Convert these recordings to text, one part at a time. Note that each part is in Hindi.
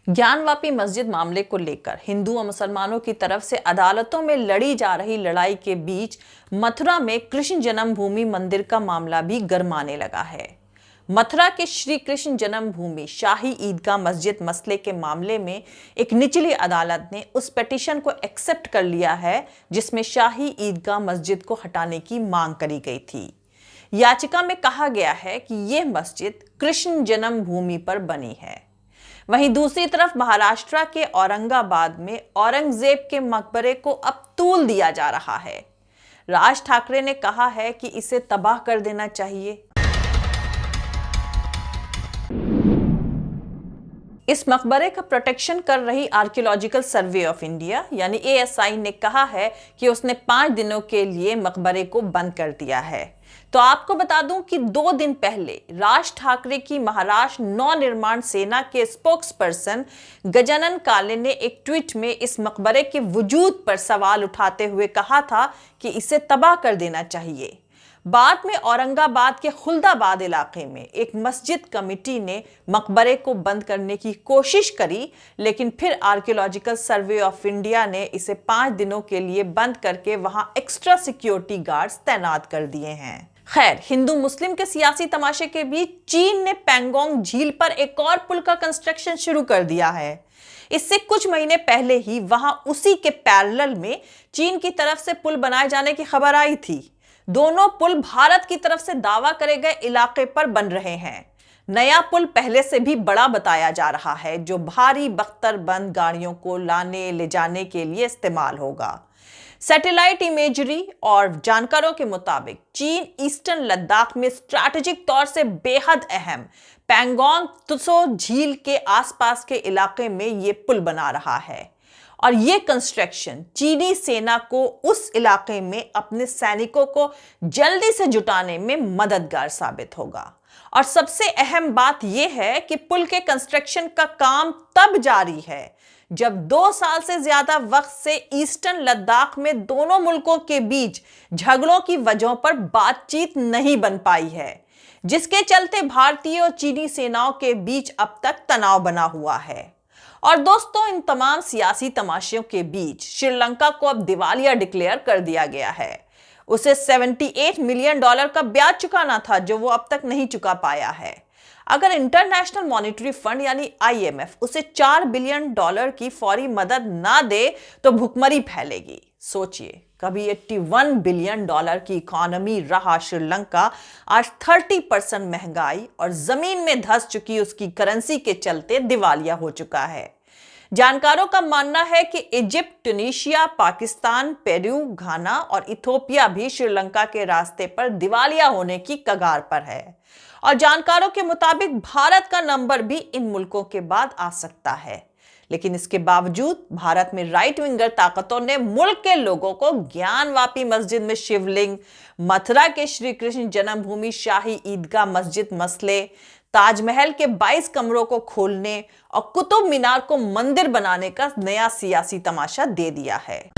ज्ञानवापी मस्जिद मामले को लेकर हिंदू और मुसलमानों की तरफ से अदालतों में लड़ी जा रही लड़ाई के बीच मथुरा में कृष्ण जन्मभूमि मंदिर का मामला भी गरमाने लगा है। मथुरा के श्री कृष्ण जन्मभूमि शाही ईदगाह मस्जिद मसले के मामले में एक निचली अदालत ने उस पिटीशन को एक्सेप्ट कर लिया है जिसमें शाही ईदगाह मस्जिद को हटाने की मांग करी गई थी। याचिका में कहा गया है कि यह मस्जिद कृष्ण जन्मभूमि पर बनी है। वहीं दूसरी तरफ महाराष्ट्र के औरंगाबाद में औरंगजेब के मकबरे को अब तूल दिया जा रहा है। राज ठाकरे ने कहा है कि इसे तबाह कर देना चाहिए। इस मकबरे का प्रोटेक्शन कर रही आर्कियोलॉजिकल सर्वे ऑफ इंडिया यानी ASI ने कहा है कि उसने 5 दिनों के लिए मकबरे को बंद कर दिया है। तो आपको बता दूं कि 2 दिन पहले राज ठाकरे की महाराष्ट्र नौ निर्माण सेना के स्पोक्सपर्सन गजानन काले ने एक ट्वीट में इस मकबरे के वजूद पर सवाल उठाते हुए कहा था कि इसे तबाह कर देना चाहिए। बाद में औरंगाबाद के खुलदाबाद इलाके में एक मस्जिद कमेटी ने मकबरे को बंद करने की कोशिश करी, लेकिन फिर आर्कियोलॉजिकल सर्वे ऑफ इंडिया ने इसे 5 दिनों के लिए बंद करके वहां एक्स्ट्रा सिक्योरिटी गार्ड्स तैनात कर दिए हैं। खैर, हिंदू मुस्लिम के सियासी तमाशे के बीच चीन ने पैंगोंग झील पर एक और पुल का कंस्ट्रक्शन शुरू कर दिया है। इससे कुछ महीने पहले ही वहां उसी के पैरेलल में चीन की तरफ से पुल बनाए जाने की खबर आई थी। दोनों पुल भारत की तरफ से दावा करे गए इलाके पर बन रहे हैं। नया पुल पहले से भी बड़ा बताया जा रहा है, जो भारी बख्तरबंद गाड़ियों को लाने ले जाने के लिए इस्तेमाल होगा। सैटेलाइट इमेजरी और जानकारों के मुताबिक चीन ईस्टर्न लद्दाख में स्ट्रैटेजिक तौर से बेहद अहम पैंगोंग त्सो झील के आसपास के इलाके में यह पुल बना रहा है और यह कंस्ट्रक्शन चीनी सेना को उस इलाके में अपने सैनिकों को जल्दी से जुटाने में मददगार साबित होगा। और सबसे अहम बात यह है कि पुल के कंस्ट्रक्शन का काम तब जारी है जब 2 साल से ज्यादा वक्त से ईस्टर्न लद्दाख में दोनों मुल्कों के बीच झगड़ों की वजहों पर बातचीत नहीं बन पाई है, जिसके चलते भारतीय और चीनी सेनाओं के बीच अब तक तनाव बना हुआ है। और दोस्तों, इन तमाम सियासी तमाशों के बीच श्रीलंका को अब दिवालिया डिक्लेयर कर दिया गया है। उसे $78 मिलियन का ब्याज चुकाना था, जो वो अब तक नहीं चुका पाया है। अगर इंटरनेशनल मॉनेटरी फंड यानी IMF उसे $4 बिलियन की फौरी मदद ना दे तो भुखमरी फैलेगी। सोचिए, कभी $81 बिलियन की इकोनॉमी रहा श्रीलंका, आज 30% महंगाई और जमीन में धंस चुकी उसकी करेंसी के चलते दिवालिया हो चुका है। जानकारों का मानना है कि इजिप्ट, ट्यूनीशिया, पाकिस्तान, पेरू, घाना और इथोपिया भी श्रीलंका के रास्ते पर दिवालिया होने की कगार पर है और जानकारों के मुताबिक भारत का नंबर भी इन मुल्कों के बाद आ सकता है। लेकिन इसके बावजूद भारत में राइट विंगर ताकतों ने मुल्क के लोगों को ज्ञानवापी मस्जिद में शिवलिंग, मथुरा के श्री कृष्ण जन्मभूमि शाही ईदगाह मस्जिद मसले, ताजमहल के 22 कमरों को खोलने और कुतुब मीनार को मंदिर बनाने का नया सियासी तमाशा दे दिया है।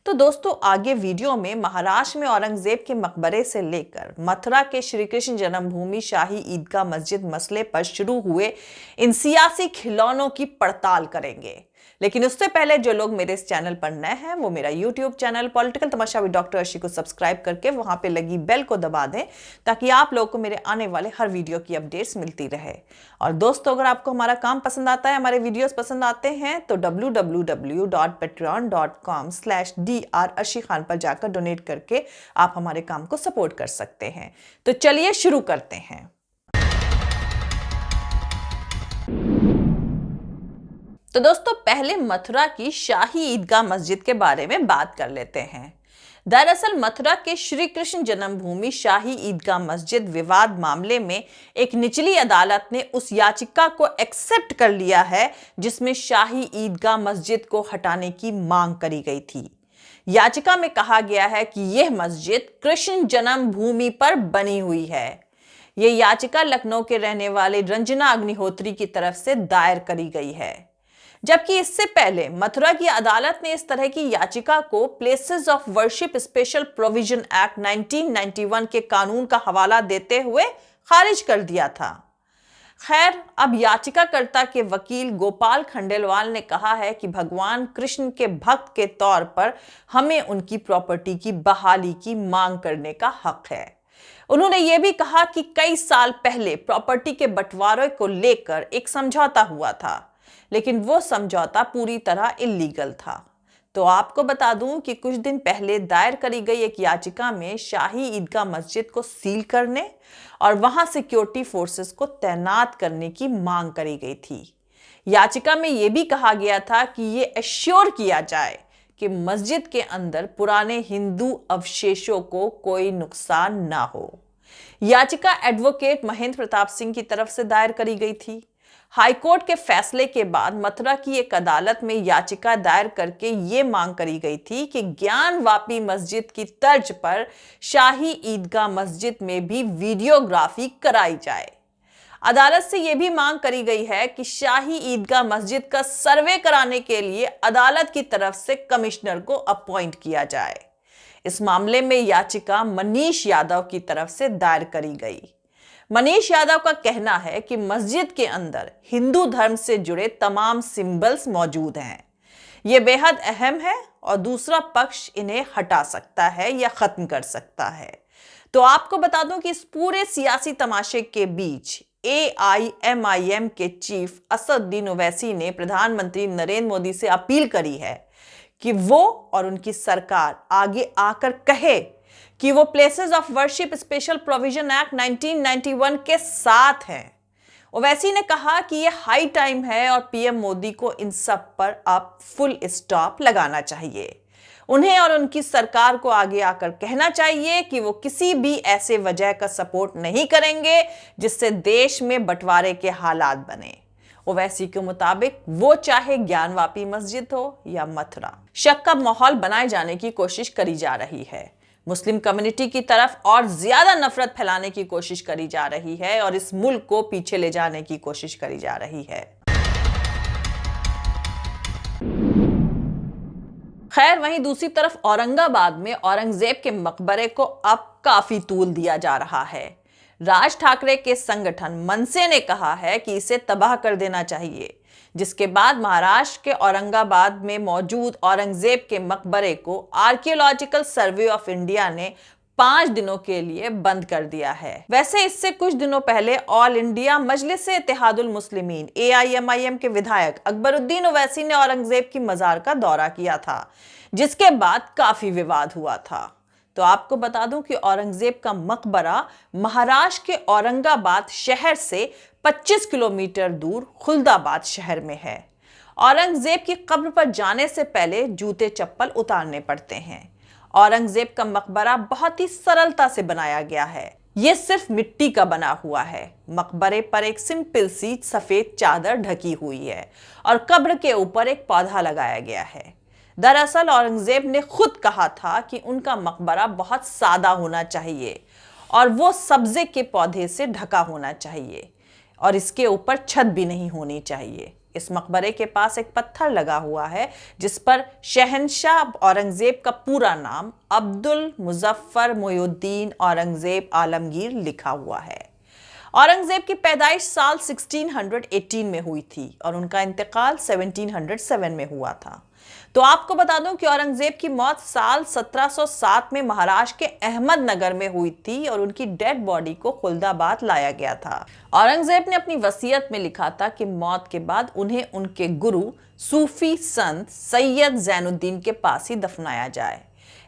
तो दोस्तों, आगे वीडियो में महाराष्ट्र में औरंगजेब के मकबरे से लेकर मथुरा के श्री कृष्ण जन्मभूमि शाही ईदगाह मस्जिद मसले पर शुरू हुए इन सियासी खिलौनों की पड़ताल करेंगे। लेकिन उससे पहले जो लोग मेरे इस चैनल पर नए हैं वो मेरा YouTube channel political Tamasha with doctor Arshi को सब्सक्राइब करके वहां पे लगी बेल को दबा दें, ताकि आप लोगों को मेरे आने वाले हर वीडियो की अपडेट्स मिलती रहे। और दोस्तों, अगर आपको हमारा काम पसंद आता है, हमारे वीडियोस पसंद आते हैं, तो www.patreon.com/dr अर्शी खान पर जाकर डोनेट करके आप हमारे काम को सपोर्ट कर सकते हैं। तो चलिए शुरू करते हैं। तो दोस्तों, पहले मथुरा की शाही ईदगाह मस्जिद के बारे में बात कर लेते हैं। दरअसल मथुरा के श्री कृष्ण जन्मभूमि शाही ईदगाह मस्जिद विवाद मामले में एक निचली अदालत ने उस याचिका को एक्सेप्ट कर लिया है जिसमें शाही ईदगाह मस्जिद को हटाने की मांग करी गई थी। याचिका में कहा गया है कि यह मस्जिद कृष्ण जन्मभूमि पर बनी हुई है। यह याचिका लखनऊ के रहने वाले रंजना अग्निहोत्री की तरफ से दायर करी गई है, जबकि इससे पहले मथुरा की अदालत ने इस तरह की याचिका को places of worship special provision act 1991 के कानून का हवाला देते हुए खारिज कर दिया था। खैर, अब याचिकाकर्ता के वकील गोपाल खंडेलवाल ने कहा है कि भगवान कृष्ण के भक्त के तौर पर हमें उनकी प्रॉपर्टी की बहाली की मांग करने का हक है। उन्होंने यह भी कहा कि कई साल पहले प्रॉपर्टी के बंटवारे को लेकर एक समझौता हुआ था, लेकिन वो समझौता पूरी तरह इल्लीगल था। तो आपको बता दूं कि कुछ दिन पहले दायर करी गई एक याचिका में शाही ईदगाह मस्जिद को सील करने और वहां सिक्योरिटी फोर्सेस को तैनात करने की मांग करी गई थी। याचिका में यह भी कहा गया था कि यह एश्योर किया जाए कि मस्जिद के अंदर पुराने हिंदू अवशेषों को कोई नुकसान ना हो। याचिका एडवोकेट महेंद्र प्रताप सिंह की तरफ से दायर करी गई थी। हाईकोर्ट के फैसले के बाद मथुरा की एक अदालत में याचिका दायर करके ये मांग करी गई थी कि ज्ञानवापी मस्जिद की तर्ज पर शाही ईदगाह मस्जिद में भी वीडियोग्राफी कराई जाए। अदालत से यह भी मांग करी गई है कि शाही ईदगाह मस्जिद का सर्वे कराने के लिए अदालत की तरफ से कमिश्नर को अपॉइंट किया जाए। इस मामले में याचिका मनीष यादव की तरफ से दायर करी गई। मनीष यादव का कहना है कि मस्जिद के अंदर हिंदू धर्म से जुड़े तमाम सिंबल्स मौजूद हैं। यह बेहद अहम है और दूसरा पक्ष इन्हें हटा सकता है या खत्म कर सकता है। तो आपको बता दूं कि इस पूरे सियासी तमाशे के बीच AIMIM के चीफ असदुद्दीन ओवैसी ने प्रधानमंत्री नरेंद्र मोदी से अपील करी है कि वो और उनकी सरकार आगे आकर कहे कि वो places of worship special provision act 1991 के साथ हैं। ओवैसी ने कहा कि ये हाई टाइम है और पीएम मोदी को इन सब पर अब फुल स्टॉप लगाना चाहिए। उन्हें और उनकी सरकार को आगे आकर कहना चाहिए कि वो किसी भी ऐसे वजह का सपोर्ट नहीं करेंगे जिससे देश में बंटवारे के हालात बने। ओवैसी के मुताबिक वो चाहे ज्ञानवापी मस्जिद हो या मथुरा, शक का माहौल बनाए जाने की कोशिश करी जा रही है। मुस्लिम कम्युनिटी की तरफ और ज्यादा नफरत फैलाने की कोशिश करी जा रही है और इस मुल्क को पीछे ले जाने की कोशिश करी जा रही है। खैर, वहीं दूसरी तरफ औरंगाबाद में औरंगजेब के मकबरे को अब काफी तूल दिया जा रहा है। राज ठाकरे के संगठन मनसे ने कहा है कि इसे तबाह कर देना चाहिए, जिसके बाद महाराष्ट्र के औरंगाबाद में मौजूद औरंगजेब के मकबरे को आर्कियोलॉजिकल सर्वे ऑफ इंडिया ने 5 दिनों के लिए बंद कर दिया है। वैसे इससे कुछ दिनों पहले ऑल इंडिया मजलिस इत्तेहादुल मुस्लिमीन AIMIM के विधायक अकबरुद्दीन ओवैसी ने औरंगजेब की मजार का दौरा किया था, जिसके बाद काफी विवाद हुआ था। तो आपको बता दूं कि औरंगजेब का मकबरा महाराष्ट्र के औरंगाबाद शहर से 25 किलोमीटर दूर खुलदाबाद शहर में है। औरंगजेब की कब्र पर जाने से पहले जूते चप्पल उतारने पड़ते हैं। औरंगजेब का मकबरा बहुत ही सरलता से बनाया गया है। यह सिर्फ मिट्टी का बना हुआ है। मकबरे पर एक सिंपल सी सफेद चादर ढकी हुई है और कब्र के ऊपर एक पौधा लगाया गया है। दरअसल औरंगजेब ने खुद कहा था कि उनका मकबरा बहुत सादा होना चाहिए और वो सब्जे के पौधे से ढका होना चाहिए और इसके ऊपर छत भी नहीं होनी चाहिए। इस मकबरे के पास एक पत्थर लगा हुआ है जिस पर शहंशाह औरंगजेब का पूरा नाम अब्दुल मुजफ्फर मोयुद्दीन औरंगजेब आलमगीर लिखा हुआ है। औरंगजेब की पैदाइश साल 1618 में हुई थी और उनका इंतकाल 1707 में हुआ था। तो आपको बता दूं कि औरंगजेब की मौत साल 1707 में महाराष्ट्र के अहमदनगर में हुई थी और उनकी डेड बॉडी को खुलदाबाद लाया गया था। औरंगजेब ने अपनी वसीयत में लिखा था कि मौत के बाद उन्हें उनके गुरु सूफी संत सैयद जैनुद्दीन के पास ही दफनाया जाए।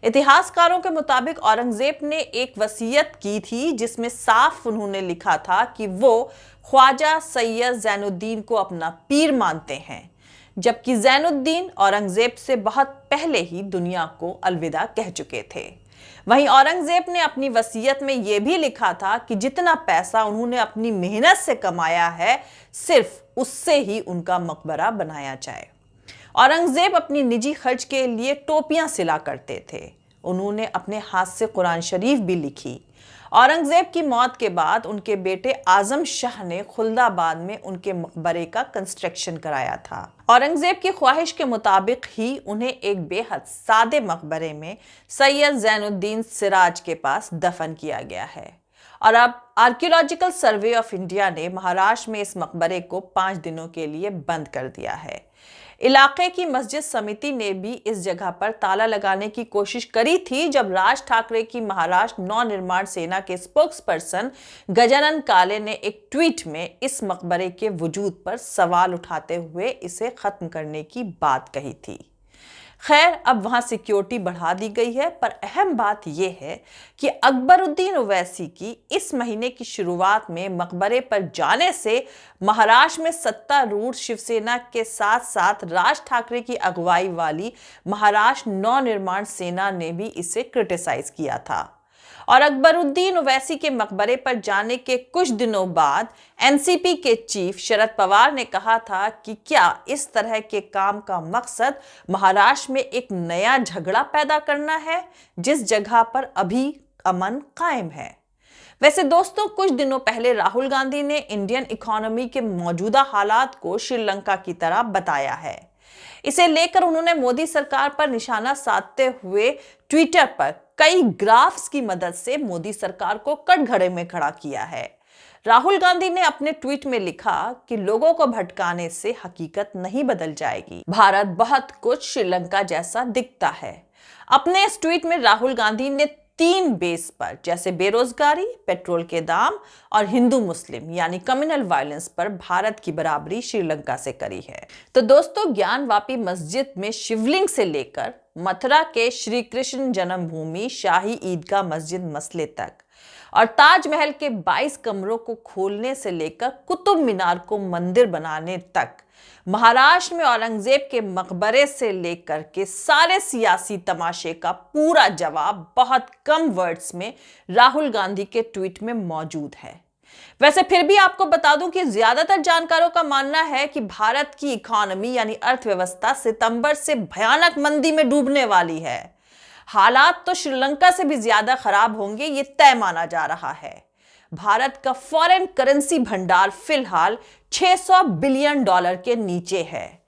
इतिहासकारों के मुताबिक औरंगजेब ने एक वसीयत की थी जिसमें साफ उन्होंने लिखा था कि वो ख्वाजा सैयद जैनुद्दीन को अपना पीर मानते हैं, जबकि जैनुद्दीन औरंगजेब से बहुत पहले ही दुनिया को अलविदा कह चुके थे। वहीं औरंगजेब ने अपनी वसीयत में यह भी लिखा था कि जितना पैसा उन्होंने अपनी मेहनत से कमाया है सिर्फ उससे ही उनका मकबरा बनाया जाए। औरंगजेब अपनी निजी खर्च के लिए टोपियां सिला करते थे। उन्होंने अपने हाथ से कुरान शरीफ भी लिखी। औरंगजेब की मौत के बाद उनके बेटे आजम शाह ने खुलदाबाद में उनके मकबरे का कंस्ट्रक्शन कराया था। औरंगजेब की ख्वाहिश के मुताबिक ही उन्हें एक बेहद सादे मकबरे में सैयद जैनुद्दीन सिराज के पास दफन किया गया है। और अब आर्कियोलॉजिकल सर्वे ऑफ इंडिया ने महाराष्ट्र में इस मकबरे को 5 दिनों के लिए बंद कर दिया है। इलाके की मस्जिद समिति ने भी इस जगह पर ताला लगाने की कोशिश करी थी जब राज ठाकरे की महाराष्ट्र नवनिर्माण सेना के स्पोक्सपर्सन गजानन काले ने एक ट्वीट में इस मकबरे के वजूद पर सवाल उठाते हुए इसे खत्म करने की बात कही थी। खैर, अब वहां सिक्योरिटी बढ़ा दी गई है, पर अहम बात यह है कि अकबरुद्दीन ओवैसी की इस महीने की शुरुआत में मकबरे पर जाने से महाराष्ट्र में सत्तारूढ़ शिवसेना के साथ साथ राज ठाकरे की अगुवाई वाली महाराष्ट्र नवनिर्माण सेना ने भी इसे क्रिटिसाइज किया था। और अकबरुद्दीन ओवैसी के मकबरे पर जाने के कुछ दिनों बाद एनसीपी के चीफ शरद पवार ने कहा था कि क्या इस तरह के काम का मकसद महाराष्ट्र में एक नया झगड़ा पैदा करना है जिस जगह पर अभी अमन कायम है। वैसे दोस्तों, कुछ दिनों पहले राहुल गांधी ने इंडियन इकोनॉमी के मौजूदा हालात को श्रीलंका की तरह बताया है। इसे लेकर उन्होंने मोदी सरकार पर निशाना साधते हुए ट्विटर पर कई ग्राफ्स की मदद से मोदी सरकार को कटघरे में खड़ा किया है। राहुल गांधी ने अपने ट्वीट में लिखा कि लोगों को भटकाने से हकीकत नहीं बदल जाएगी। भारत बहुत कुछ श्रीलंका जैसा दिखता है। अपने इस ट्वीट में राहुल गांधी ने 3 बेस पर, जैसे बेरोजगारी, पेट्रोल के दाम और हिंदू मुस्लिम यानी कम्युनल वायलेंस पर भारत की बराबरी श्रीलंका से करी है। तो दोस्तों, ज्ञानवापी मस्जिद में शिवलिंग से लेकर मथुरा के श्री कृष्ण जन्मभूमि शाही ईदगाह मस्जिद मसले तक और ताजमहल के 22 कमरों को खोलने से लेकर कुतुब मीनार को मंदिर बनाने तक, महाराष्ट्र में औरंगजेब के मकबरे से लेकर के सारे सियासी तमाशे का पूरा जवाब बहुत कम वर्ड्स में राहुल गांधी के ट्वीट में मौजूद है। वैसे फिर भी आपको बता दूं कि ज्यादातर जानकारों का मानना है कि भारत की इकोनॉमी यानी अर्थव्यवस्था सितंबर से भयानक मंदी में डूबने वाली है। हालात तो श्रीलंका से भी ज्यादा खराब होंगे, ये तय माना जा रहा है। भारत का फॉरेन करेंसी भंडार फिलहाल $600 बिलियन के नीचे है।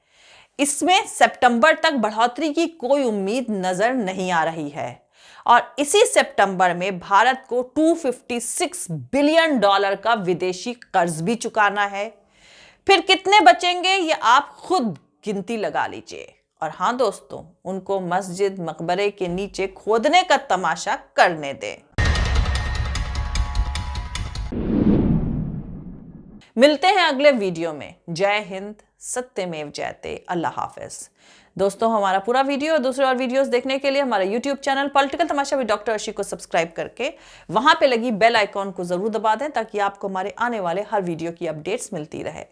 इसमें सितंबर तक बढ़ोतरी की कोई उम्मीद नजर नहीं आ रही है और इसी सितंबर में भारत को $256 बिलियन का विदेशी कर्ज भी चुकाना है। फिर कितने बचेंगे ये आप खुद गिनती लगा लीजिए। और हाँ दोस्तों, उनको मस्जिद मकबरे के नीचे खोदने का तमाशा करने दें। मिलते हैं अगले वीडियो में। जय हिंद, सत्यमेव जयते, अल्लाह हाफिज। दोस्तों, हमारा पूरा वीडियो और दूसरे और वीडियोस देखने के लिए हमारा YouTube channel political Tamasha with doctor Arshi को सब्सक्राइब करके वहां पे लगी बेल आइकॉन को जरूर दबा दें ताकि आपको हमारे आने वाले हर वीडियो की अपडेट्स मिलती रहे।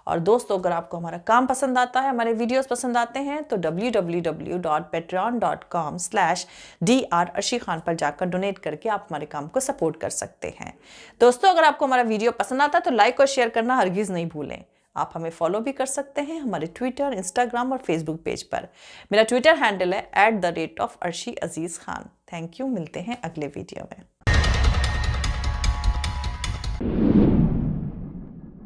और दोस्तों, अगर आपको हमारा काम पसंद आता है, हमारे वीडियोस पसंद आते हैं तो www.patreon.com/dr अर्शी खान पर जाकर डोनेट करके आप हमारे काम को सपोर्ट कर सकते हैं। दोस्तों, अगर आपको हमारा वीडियो पसंद आता है तो लाइक और शेयर करना हरगिज नहीं भूलें। आप हमें फॉलो भी कर सकते हैं हमारे ट्विटर, इंस्टाग्राम और फेसबुक पेज पर। मेरा ट्विटर हैंडल है @arshi_aziz khan। Thank you. मिलते हैं अगले वीडियो में।